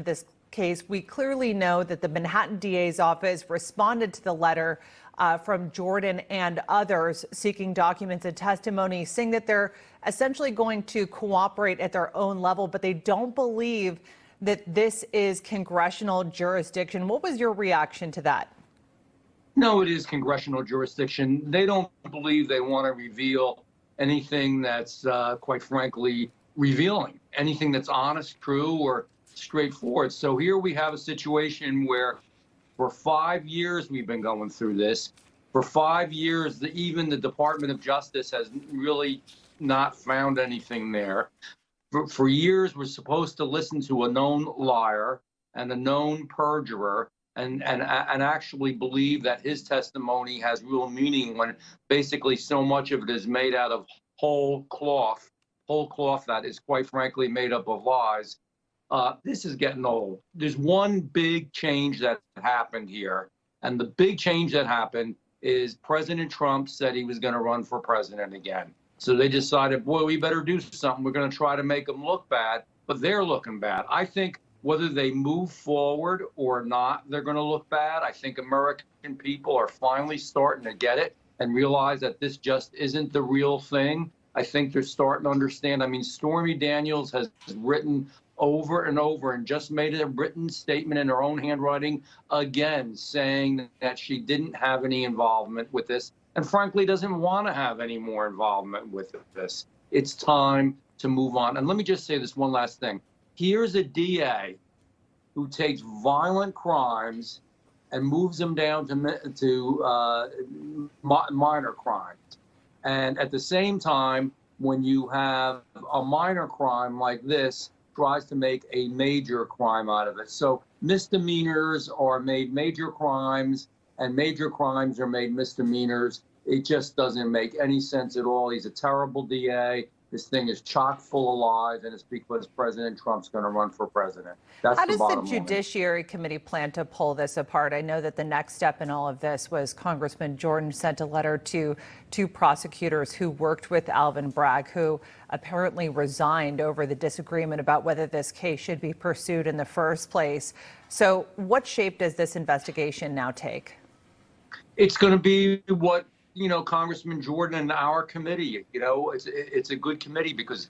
this case, we clearly know that the Manhattan DA's office responded to the letter from Jordan and others seeking documents and testimony, saying that they're essentially going to cooperate at their own level, but they don't believe that this is congressional jurisdiction. What was your reaction to that? No, it is congressional jurisdiction. They don't believe they want to reveal anything that's, quite frankly, revealing, anything that's honest, true, or straightforward. So here we have a situation where for 5 years we've been going through this. For 5 years, even the Department of Justice has really not found anything there. For years, we're supposed to listen to a known liar and a known perjurer and actually believe that his testimony has real meaning when basically so much of it is made out of whole cloth that is quite frankly made up of lies. This is getting old. There's one big change that happened here. And the big change that happened is President Trump said he was going to run for president again. So they decided, boy, we better do something. We're going to try to make them look bad, but they're looking bad. I think whether they move forward or not, they're going to look bad. I think American people are finally starting to get it and realize that this just isn't the real thing. I think they're starting to understand. I mean, Stormy Daniels has written over and over and just made a written statement in her own handwriting again saying that she didn't have any involvement with this and frankly doesn't want to have any more involvement with this. It's time to move on. And let me just say this one last thing. Here's a DA who takes violent crimes and moves them down to minor crimes. And at the same time, when you have a minor crime like this, tries to make a major crime out of it. So misdemeanors are made major crimes and major crimes are made misdemeanors. It just doesn't make any sense at all. He's a terrible DA. This thing is chock full of lies, and it's because President Trump's going to run for president. That's How the does bottom the line. Judiciary Committee plan to pull this apart? I know that the next step in all of this was Congressman Jordan sent a letter to two prosecutors who worked with Alvin Bragg, who apparently resigned over the disagreement about whether this case should be pursued in the first place. So what shape does this investigation now take? It's going to be what Congressman Jordan and our committee, it's a good committee because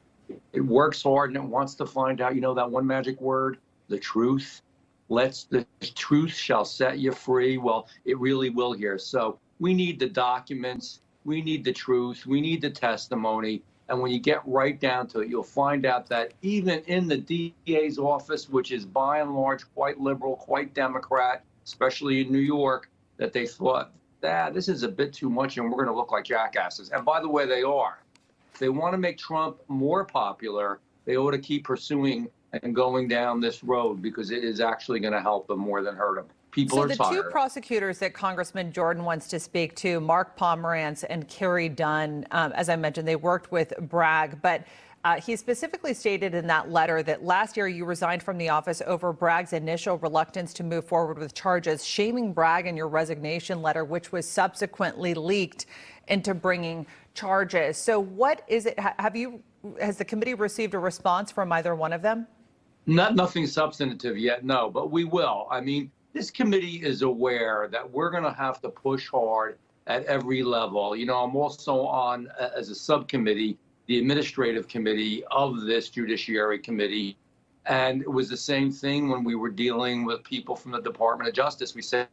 it works hard and it wants to find out, that one magic word, the truth. The truth shall set you free. Well, it really will here. So we need the documents. We need the truth. We need the testimony. And when you get right down to it, you'll find out that even in the DA's office, which is by and large quite liberal, quite Democrat, especially in New York, that they thought, this is a bit too much and we're going to look like jackasses. And by the way, they are. If they want to make Trump more popular, they ought to keep pursuing and going down this road because it is actually going to help them more than hurt them. People are tired. So the two prosecutors that Congressman Jordan wants to speak to, Mark Pomerantz and Kerry Dunn, as I mentioned, they worked with Bragg, but he specifically stated in that letter that last year you resigned from the office over Bragg's initial reluctance to move forward with charges, shaming Bragg in your resignation letter, which was subsequently leaked into bringing charges. So what is it? Has the committee received a response from either one of them? Nothing substantive yet, no, but we will. I mean, this committee is aware that we're going to have to push hard at every level. I'm also on as a subcommittee, the administrative committee of this Judiciary Committee. And it was the same thing when we were dealing with people from the Department of Justice. We said,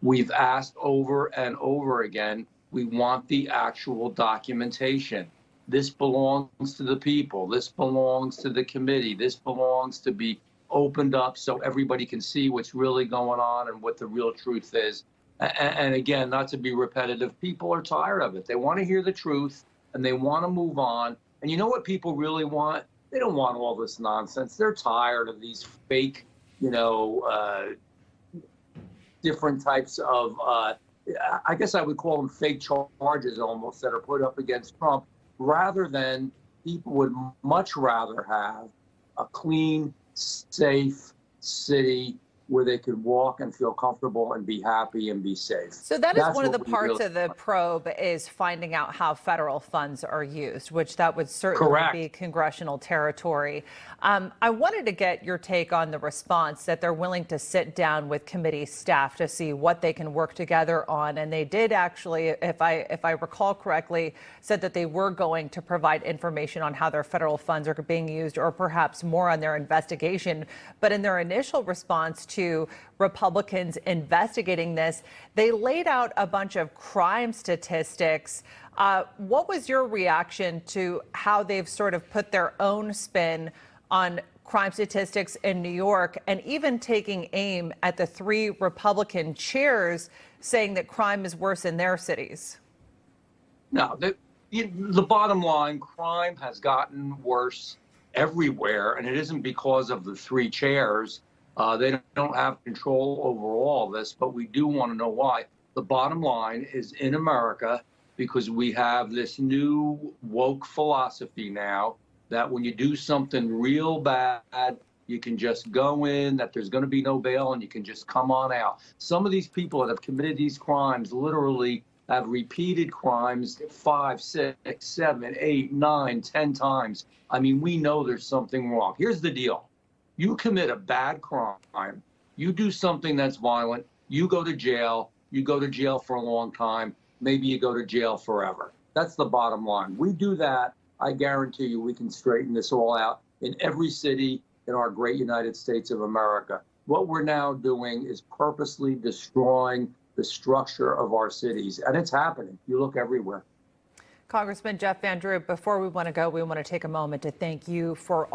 we've asked over and over again, we want the actual documentation. This belongs to the people. This belongs to the committee. This belongs to be opened up so everybody can see what's really going on and what the real truth is. And again, not to be repetitive, people are tired of it. They want to hear the truth. And they want to move on. And you know what people really want? They don't want all this nonsense. They're tired of these fake, different types of, I guess I would call them fake charges almost that are put up against Trump, rather than people would much rather have a clean, safe city where they could walk and feel comfortable and be happy and be safe. So that is That's one of the what we parts really of the want. probe is finding out how federal funds are used, which that would certainly Correct. be congressional territory. I wanted to get your take on the response that they're willing to sit down with committee staff to see what they can work together on. And they did actually, if I recall correctly, said that they were going to provide information on how their federal funds are being used, or perhaps more on their investigation. But in their initial response to Republicans investigating this, they laid out a bunch of crime statistics. What was your reaction to how they've sort of put their own spin on crime statistics in New York, and even taking aim at the 3 Republican chairs, saying that crime is worse in their cities? No, the bottom line, crime has gotten worse everywhere, and it isn't because of the 3 chairs. They don't have control over all this, but we do want to know why. The bottom line is, in America, because we have this new woke philosophy now that when you do something real bad, you can just go in, that there's going to be no bail, and you can just come on out. Some of these people that have committed these crimes literally have repeated crimes 5, 6, 7, 8, 9, 10 times. I mean, we know there's something wrong. Here's the deal. You commit a bad crime, you do something that's violent, you go to jail, for a long time, maybe you go to jail forever. That's the bottom line. We do that, I guarantee you we can straighten this all out in every city in our great United States of America. What we're now doing is purposely destroying the structure of our cities, and it's happening. You look everywhere. Congressman Jeff Van Drew, before we want to go, we want to take a moment to thank you for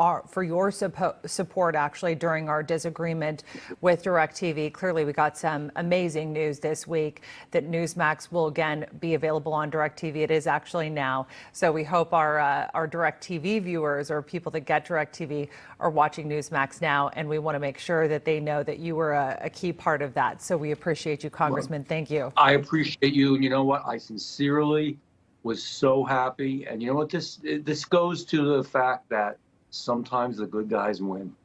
your support actually during our disagreement with DirecTV. Clearly, we got some amazing news this week that Newsmax will again be available on DirecTV. It is actually now. So we hope our DirecTV viewers, or people that get DirecTV, are watching Newsmax now, and we want to make sure that they know that you were a key part of that. So we appreciate you, Congressman. Well, thank you. I appreciate you, and you know what? I sincerely was so happy. And you know what, this goes to the fact that sometimes the good guys win.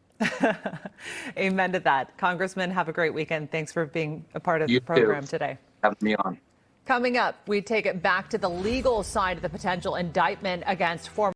Amen to that. Congressman, have a great weekend. Thanks for being a part of You the program too. today. Having me on. Coming up, we take it back to the legal side of the potential indictment against former